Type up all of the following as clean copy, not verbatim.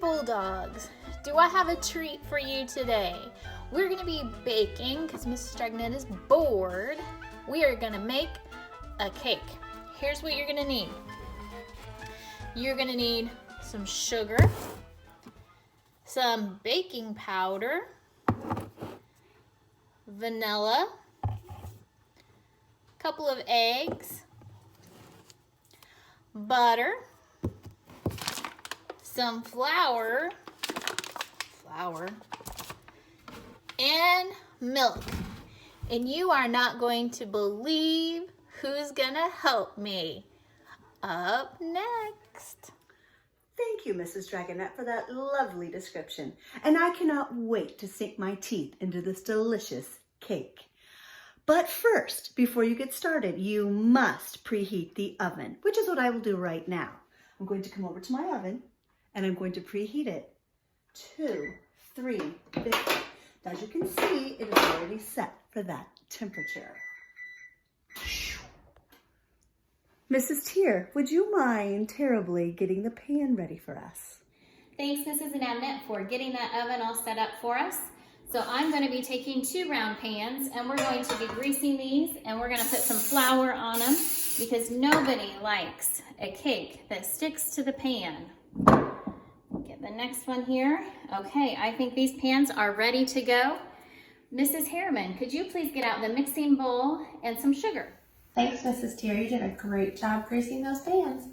Bulldogs, do I have a treat for you today? We're gonna be baking, because Mrs. Dragnet is bored. We are gonna make a cake. Here's what you're gonna need. You're gonna need some sugar, some baking powder, vanilla, a couple of eggs, butter, some flour, and milk. And you are not going to believe who's gonna help me. Up next. Thank you, Mrs. Dragonette, for that lovely description. And I cannot wait to sink my teeth into this delicious cake. But first, before you get started, you must preheat the oven, which is what I will do right now. I'm going to come over to my oven and I'm going to preheat it to 350. As you can see, it is already set for that temperature. Mrs. Tier, would you mind terribly getting the pan ready for us? Thanks, Mrs. Annette, for getting that oven all set up for us. So I'm going to be taking 2 round pans and we're going to be greasing these and we're going to put some flour on them because nobody likes a cake that sticks to the pan. Get the next one here. Okay, I think these pans are ready to go. Mrs. Harriman, could you please get out the mixing bowl and some sugar? Thanks, Mrs. Tier. You did a great job greasing those pans.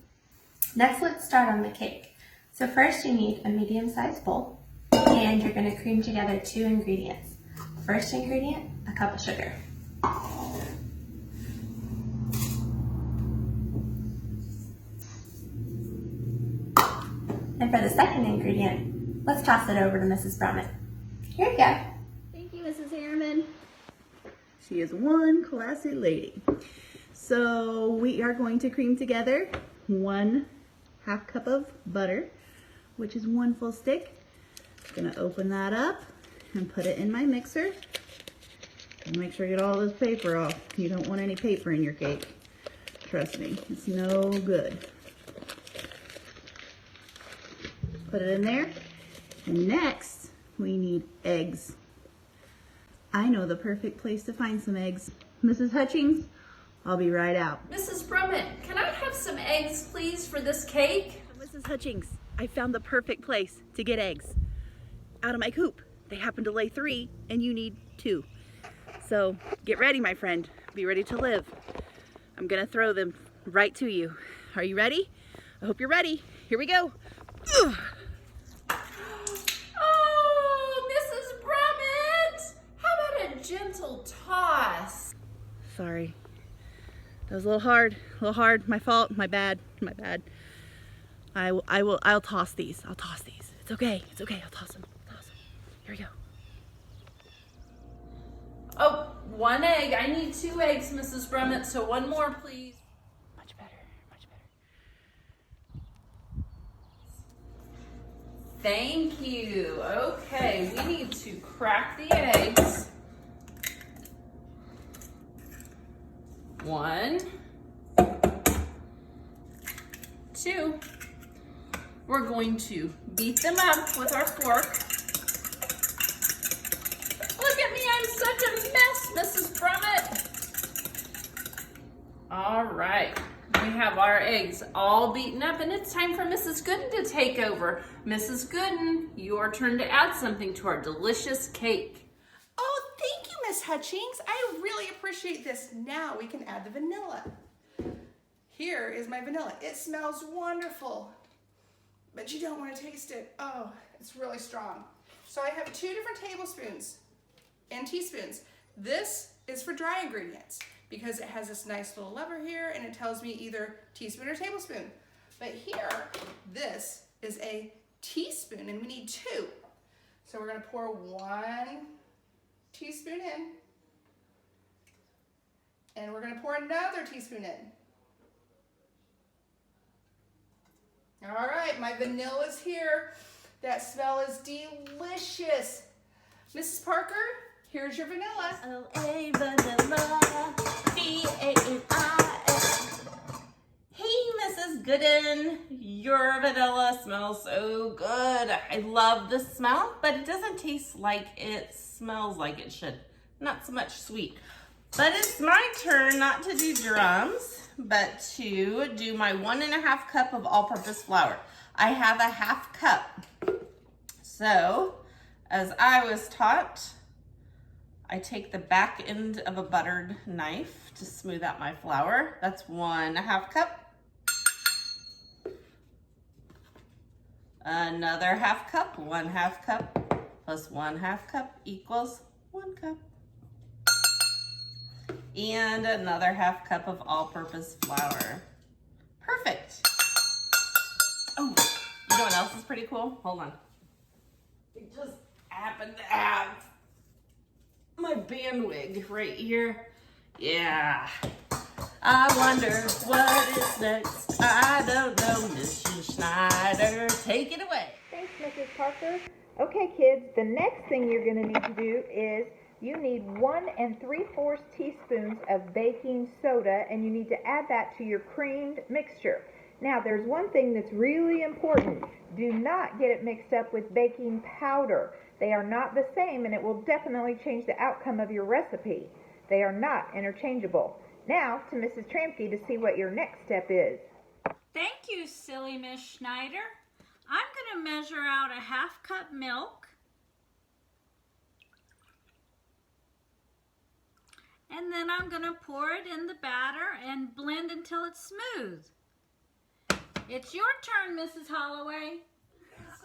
Next, let's start on the cake. So first you need a medium-sized bowl and you're going to cream together 2 ingredients. First ingredient, a cup of sugar. And for the second ingredient, let's toss it over to Mrs. Brummett. Here you go. Thank you, Mrs. Harriman. She is one classy lady. So we are going to cream together 1/2 cup of butter, which is 1 full stick. I'm gonna open that up and put it in my mixer. And make sure you get all this paper off. You don't want any paper in your cake. Trust me, it's no good. Put it in there. And next, we need eggs. I know the perfect place to find some eggs. Mrs. Hutchings, I'll be right out. Mrs. Brummett, can I have some eggs, please, for this cake? Mrs. Hutchings, I found the perfect place to get eggs. Out of my coop. They happen to lay 3 and you need 2. So get ready, my friend. Be ready to live. I'm gonna throw them right to you. Are you ready? I hope you're ready. Here we go. Ugh. Oh, Mrs. Brummett! How about a gentle toss? Sorry. That was a little hard. My fault, my bad. I'll toss these. It's okay, I'll toss them. Here we go. Oh, 1 egg. I need 2 eggs, Mrs. Brummett, so 1 more, please. Much better. Thank you. Okay, we need to crack the eggs. 1, 2. We're going to beat them up with our fork. Look at me, I'm such a mess, Mrs. Brummett. All right, we have our eggs all beaten up and it's time for Mrs. Gooden to take over. Mrs. Gooden, your turn to add something to our delicious cake. Oh, thank you, Miss Hutchings. I really appreciate this. Now we can add the vanilla. Here is my vanilla. It smells wonderful, but you don't want to taste it. Oh, it's really strong. So I have 2 different tablespoons and teaspoons. This is for dry ingredients because it has this nice little lever here and it tells me either teaspoon or tablespoon. But here, this is a teaspoon and we need 2. So we're going to pour 1 teaspoon in and we're going to pour another teaspoon in. All right, my vanilla's here. That smell is delicious. Mrs. Parker, here's your vanilla. L-A vanilla, V-A-N-I-L. Hey, Mrs. Gooden. Your vanilla smells so good. I love the smell, but it doesn't taste like it smells like it should. Not so much sweet. But it's my turn not to do drums, but to do my 1.5 cup of all-purpose flour. I have a 1/2 cup. So, as I was taught, I take the back end of a buttered knife to smooth out my flour. That's 1.5 cup. Another 1/2 cup, 1/2 cup, plus 1/2 cup equals 1 cup. And another 1/2 cup of all-purpose flour. Perfect. Oh, you know what else is pretty cool? Hold on. We just happen to have my band wig right here. Yeah. I wonder what is next. I don't know, Mrs. Schneider. Take it away. Thanks, Mrs. Parker. Okay, kids, the next thing you're going to need to do is you need 1 3/4 teaspoons of baking soda, and you need to add that to your creamed mixture. Now, there's one thing that's really important. Do not get it mixed up with baking powder. They are not the same, and it will definitely change the outcome of your recipe. They are not interchangeable. Now, to Mrs. Trampke to see what your next step is. Thank you, silly Miss Schneider. I'm going to measure out a 1/2 cup milk. And then I'm going to pour it in the batter and blend until it's smooth. It's your turn, Mrs. Holloway.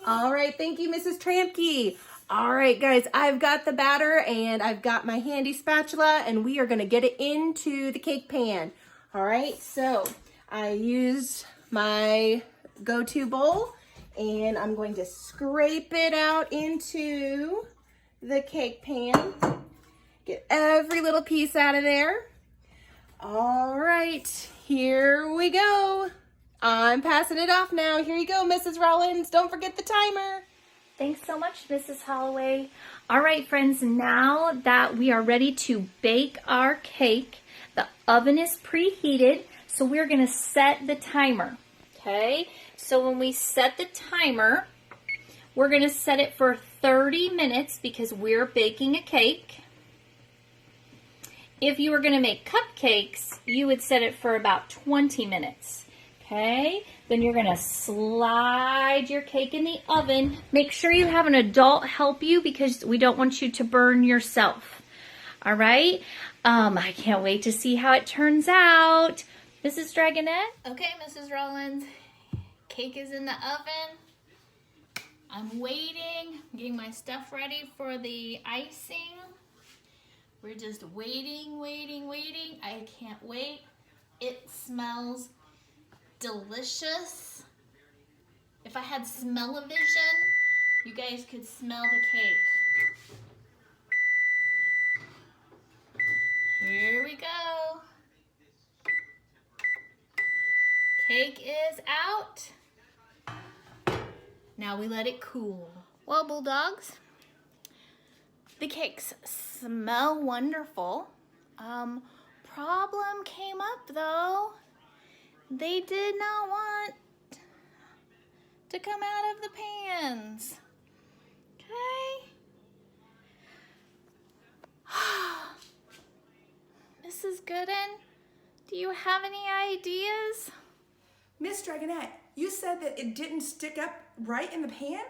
All right, thank you, Mrs. Trampke. All right, guys, I've got the batter and I've got my handy spatula, and we are going to get it into the cake pan. All right, so I used my go-to bowl, and I'm going to scrape it out into the cake pan. Get every little piece out of there. All right, here we go. I'm passing it off now. Here you go, Mrs. Rollins. Don't forget the timer. Thanks so much, Mrs. Holloway. All right, friends, now that we are ready to bake our cake, the oven is preheated, so we're going to set the timer, okay? So when we set the timer, we're going to set it for 30 minutes because we're baking a cake. If you were going to make cupcakes, you would set it for about 20 minutes. Okay, then you're gonna slide your cake in the oven. Make sure you have an adult help you because we don't want you to burn yourself. All right, I can't wait to see how it turns out. Mrs. Dragonette? Okay, Mrs. Rollins, cake is in the oven. I'm waiting, getting my stuff ready for the icing. We're just waiting. I can't wait. It smells delicious. If I had smell-o-vision, you guys could smell the cake. Here we go. Cake is out. Now we let it cool. Well, Bulldogs, the cakes smell wonderful. Problem came up though. They did not want to come out of the pans. Okay. Mrs. Gooden, do you have any ideas? Miss Dragonette, you said that it didn't stick up right in the pan?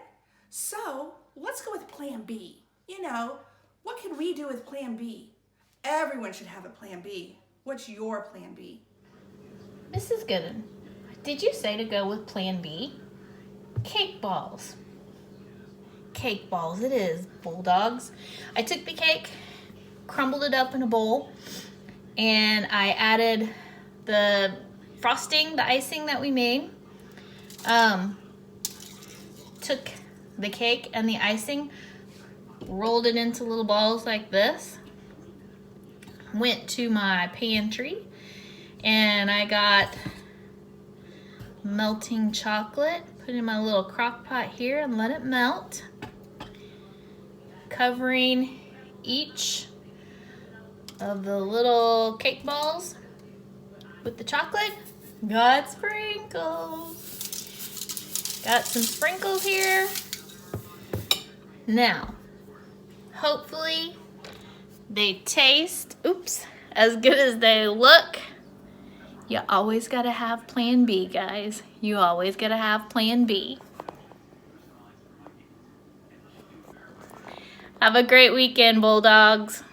So let's go with plan B. You know, what can we do with plan B? Everyone should have a plan B. What's your plan B? Mrs. Gooden, did you say to go with plan B? Cake balls. Cake balls it is, Bulldogs. I took the cake, crumbled it up in a bowl, and I added the frosting, the icing that we made. Took the cake and the icing, rolled it into little balls like this, went to my pantry, and I got melting chocolate, put it in my little crock pot here and let it melt, covering each of the little cake balls with the chocolate. Got sprinkles. Got some sprinkles here. Now, hopefully they taste, as good as they look. You always gotta have plan B, guys. You always gotta have plan B. Have a great weekend, Bulldogs.